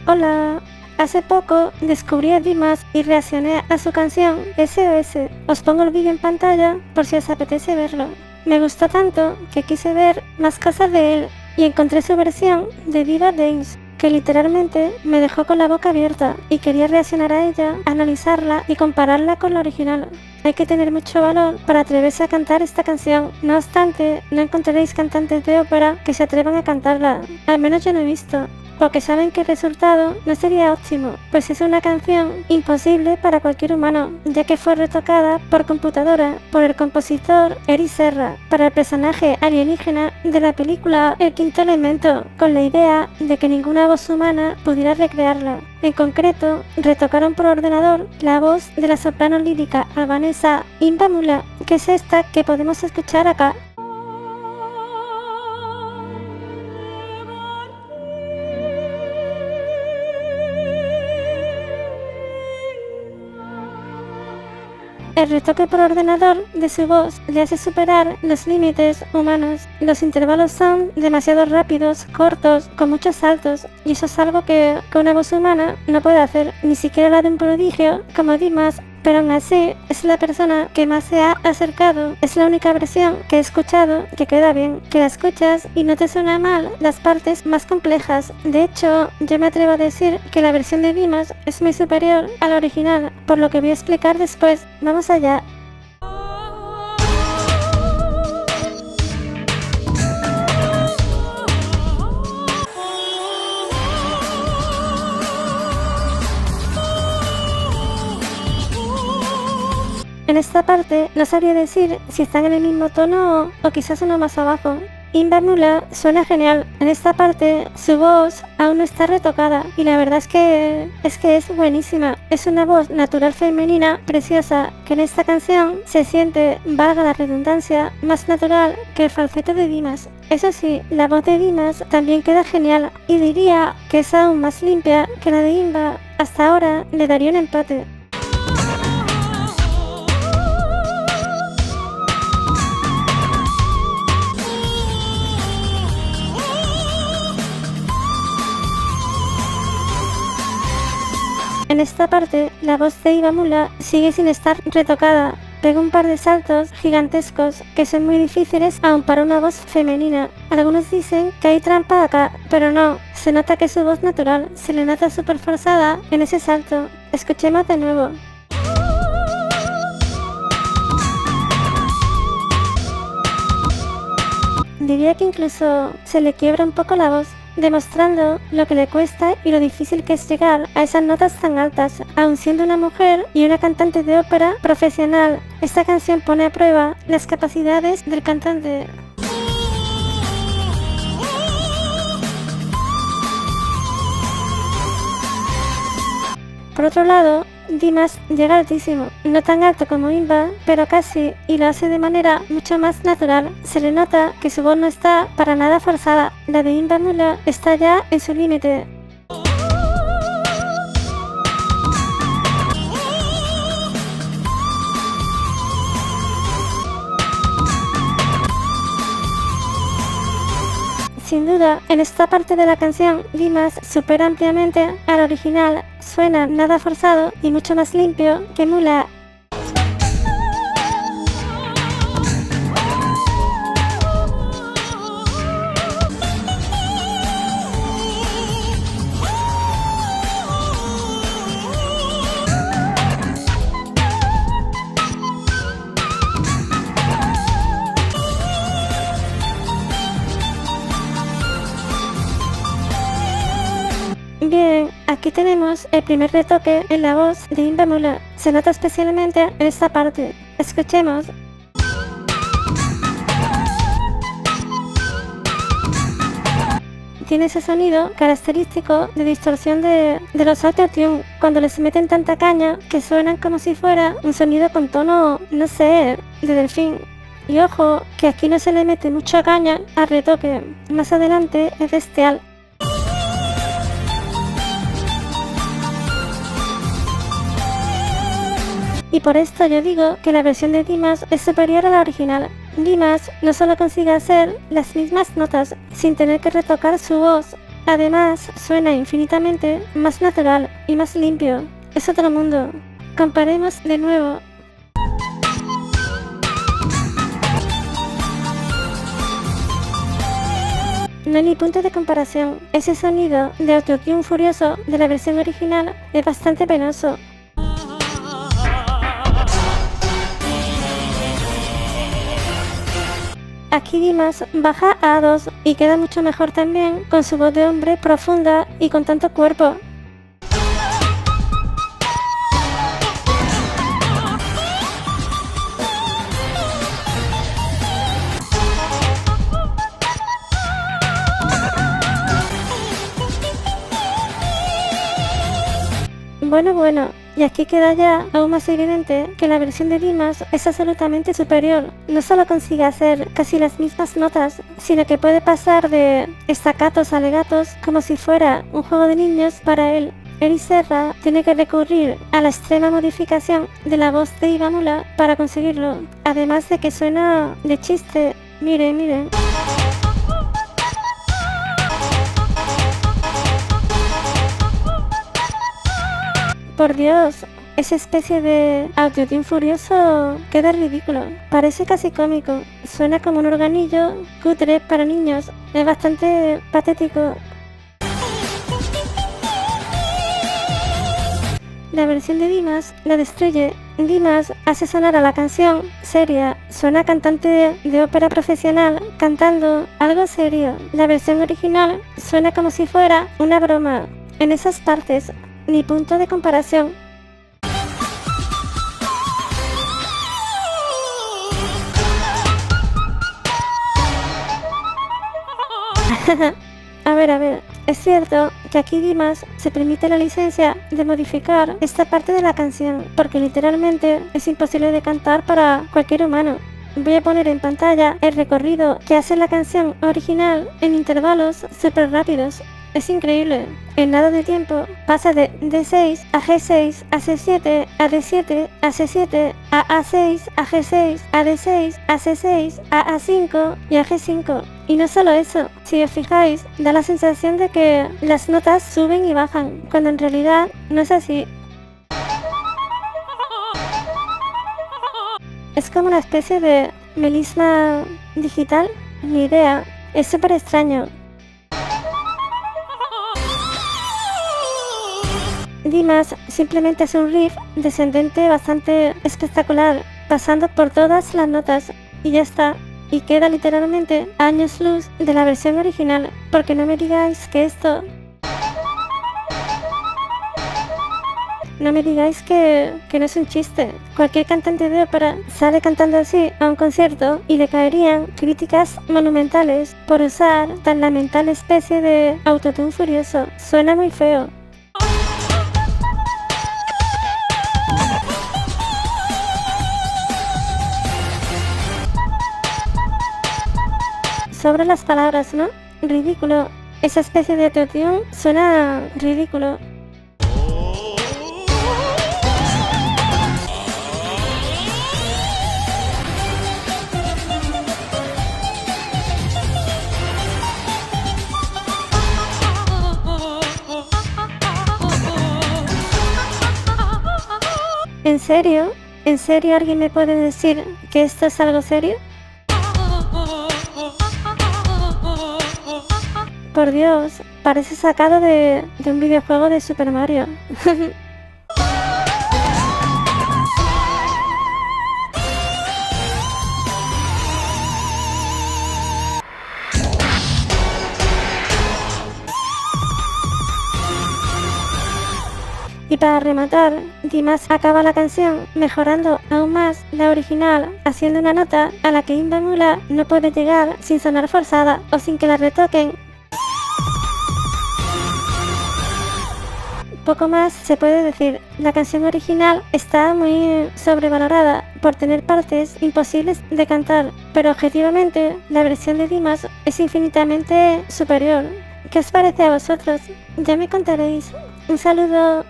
Hola, hace poco descubrí a Dimas y reaccioné a su canción SOS. Os pongo el vídeo en pantalla por si os apetece verlo. Me gustó tanto que quise ver más cosas de él y encontré su versión de Diva Dance, que literalmente me dejó con la boca abierta y quería reaccionar a ella, analizarla y compararla con la original. Hay que tener mucho valor para atreverse a cantar esta canción. No obstante, no encontraréis cantantes de ópera que se atrevan a cantarla. Al menos yo no he visto, porque saben que el resultado no sería óptimo, pues es una canción imposible para cualquier humano, ya que fue retocada por computadora por el compositor Eric Serra para el personaje alienígena de la película El Quinto Elemento, con la idea de que ninguna voz humana pudiera recrearla. En concreto, retocaron por ordenador la voz de la soprano lírica albanesa Imba Mula, que es esta que podemos escuchar acá. El retoque por ordenador de su voz le hace superar los límites humanos. Los intervalos son demasiado rápidos, cortos, con muchos saltos, y eso es algo que una voz humana no puede hacer, ni siquiera la de un prodigio como Dimas. Pero aún así, es la persona que más se ha acercado. Es la única versión que he escuchado que queda bien, que la escuchas y no te suena mal las partes más complejas. De hecho, yo me atrevo a decir que la versión de Dimas es muy superior a la original, por lo que voy a explicar después. Vamos allá. En esta parte no sabría decir si están en el mismo tono o quizás uno más abajo. Imba Mula suena genial. En esta parte su voz aún no está retocada y la verdad es que es buenísima. Es una voz natural femenina preciosa que en esta canción se siente, valga la redundancia, más natural que el falsete de Dimas. Eso sí, la voz de Dimas también queda genial y diría que es aún más limpia que la de Imba. Hasta ahora le daría un empate. En esta parte, la voz de Imba Mula sigue sin estar retocada. Pega un par de saltos gigantescos que son muy difíciles aun para una voz femenina. Algunos dicen que hay trampa acá, pero no. Se nota que es su voz natural, se le nota súper forzada en ese salto. Escuchemos de nuevo. Diría que incluso se le quiebra un poco la voz, demostrando lo que le cuesta y lo difícil que es llegar a esas notas tan altas, aun siendo una mujer y una cantante de ópera profesional. Esta canción pone a prueba las capacidades del cantante. Por otro lado, Dimas llega altísimo, no tan alto como Imba, pero casi, y lo hace de manera mucho más natural. Se le nota que su voz no está para nada forzada. La de Imba Mula está ya en su límite. Sin duda, en esta parte de la canción, Dimas supera ampliamente al original. Suena nada forzado y mucho más limpio que Mula. Bien, aquí tenemos el primer retoque en la voz de Imba Mula. Se nota especialmente en esta parte. Escuchemos. Tiene ese sonido característico de distorsión de los autotune, cuando les meten tanta caña que suenan como si fuera un sonido con tono, no sé, de delfín. Y ojo, que aquí no se le mete mucha caña al retoque. Más adelante es bestial. Y por esto yo digo que la versión de Dimas es superior a la original. Dimas no solo consigue hacer las mismas notas sin tener que retocar su voz, Además, suena infinitamente más natural y más limpio. Es otro mundo. Comparemos de nuevo. No hay ni punto de comparación. Ese sonido de autotune furioso de la versión original es bastante penoso. Aquí Dimas baja a A2 y queda mucho mejor también con su voz de hombre profunda y con tanto cuerpo. Bueno, y aquí queda ya aún más evidente que la versión de Dimas es absolutamente superior. No solo consigue hacer casi las mismas notas, sino que puede pasar de staccatos a legatos como si fuera un juego de niños para él. Eri Serra tiene que recurrir a la extrema modificación de la voz de Ibamula para conseguirlo, además de que suena de chiste. Miren. Por Dios, esa especie de autotune furioso queda ridículo. Parece casi cómico. Suena como un organillo cutre para niños. Es bastante patético. La versión de Dimas la destruye. Dimas hace sonar a la canción seria. Suena a cantante de ópera profesional cantando algo serio. La versión original suena como si fuera una broma. En esas partes, ni punto de comparación. A ver, es cierto que aquí Dimas se permite la licencia de modificar esta parte de la canción, porque literalmente es imposible de cantar para cualquier humano. Voy a poner en pantalla el recorrido que hace la canción original en intervalos súper rápidos. Es increíble. En nada de tiempo pasa de D6 a G6 a C7 a D7 a C7 a A6 a G6 a D6 a C6 a A5 y a G5. Y no solo eso, si os fijáis, da la sensación de que las notas suben y bajan, cuando en realidad no es así. Es como una especie de melisma digital, ni idea. Es súper extraño. Dimas simplemente es un riff descendente bastante espectacular, pasando por todas las notas, y ya está. Y queda literalmente a años luz de la versión original, porque no me digáis que esto... No me digáis que no es un chiste. Cualquier cantante de ópera sale cantando así a un concierto y le caerían críticas monumentales por usar tan lamentable especie de autotune furioso. Suena muy feo. Sobre las palabras, ¿no? Ridículo. Esa especie de autotune suena ridículo. ¿En serio? ¿En serio alguien me puede decir que esto es algo serio? Por Dios, parece sacado de un videojuego de Super Mario. Y para rematar, Dimas acaba la canción mejorando aún más la original, haciendo una nota a la que Ibamula no puede llegar sin sonar forzada o sin que la retoquen. Poco más se puede decir. La canción original está muy sobrevalorada por tener partes imposibles de cantar, pero objetivamente la versión de Dimas es infinitamente superior. ¿Qué os parece a vosotros? Ya me contaréis. Un saludo.